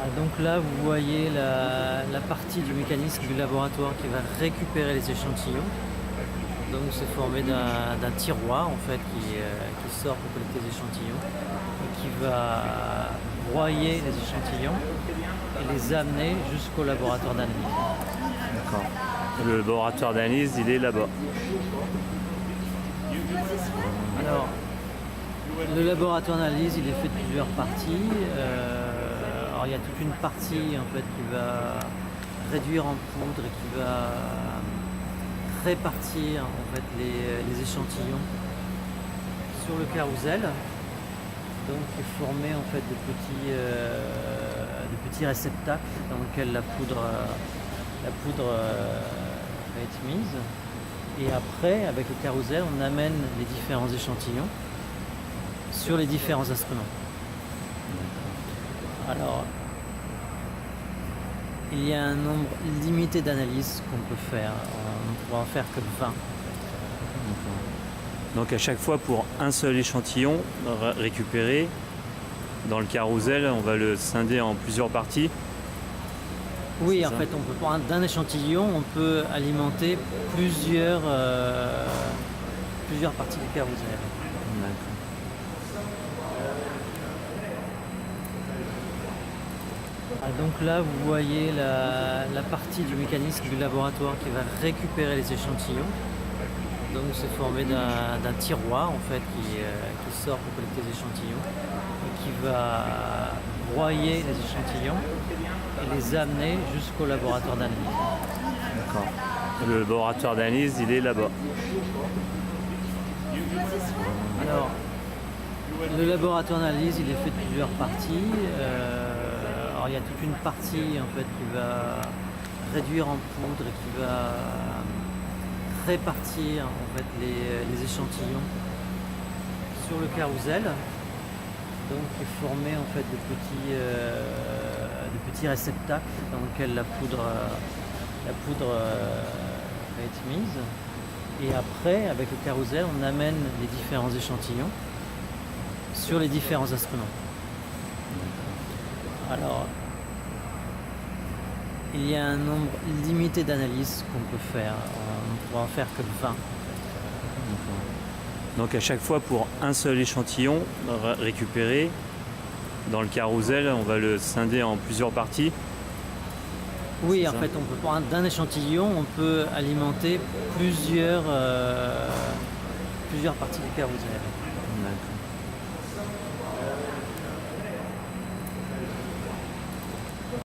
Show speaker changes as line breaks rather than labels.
Donc là, vous voyez la partie du mécanisme du laboratoire qui va récupérer les échantillons. Donc c'est formé d'un tiroir en fait qui sort pour collecter les échantillons et qui va broyer les échantillons et les amener jusqu'au laboratoire d'analyse.
D'accord. Le laboratoire d'analyse, il est là-bas.
Alors, le laboratoire d'analyse, il est fait de plusieurs parties. Alors il y a toute une partie en fait qui va réduire en poudre et qui va répartir en fait les échantillons sur le carrousel, donc qui est formé en fait de petits réceptacles dans lesquels la poudre va être mise. Et après, avec le carrousel, on amène les différents échantillons sur les différents instruments. Alors, il y a un nombre limité d'analyses qu'on peut faire. On ne pourra en faire que 20.
Donc à chaque fois, pour un seul échantillon récupéré, dans le carrousel, on va le scinder en plusieurs parties.
Oui, en fait, on peut, d'un échantillon, on peut alimenter plusieurs parties du carrousel.
D'accord.
Donc là, vous voyez la partie du mécanisme du laboratoire qui va récupérer les échantillons. Donc c'est formé d'un tiroir en fait qui sort pour collecter les échantillons et qui va broyer les échantillons et les amener jusqu'au laboratoire d'analyse.
D'accord. Le laboratoire d'analyse, il est là-bas.
Alors, le laboratoire d'analyse, il est fait de plusieurs parties. Alors il y a toute une partie en fait qui va réduire en poudre et qui va répartir en fait les échantillons sur le carrousel, donc qui est formé en fait de petits réceptacles dans lesquels la poudre va être mise. Et après, avec le carrousel, on amène les différents échantillons sur les différents instruments. Alors, il y a un nombre limité d'analyses qu'on peut faire. On ne pourra en faire que 20.
Donc à chaque fois, pour un seul échantillon récupéré, dans le carrousel, on va le scinder en plusieurs parties.
Oui, en fait, on peut, d'un échantillon, on peut alimenter plusieurs parties du carrousel.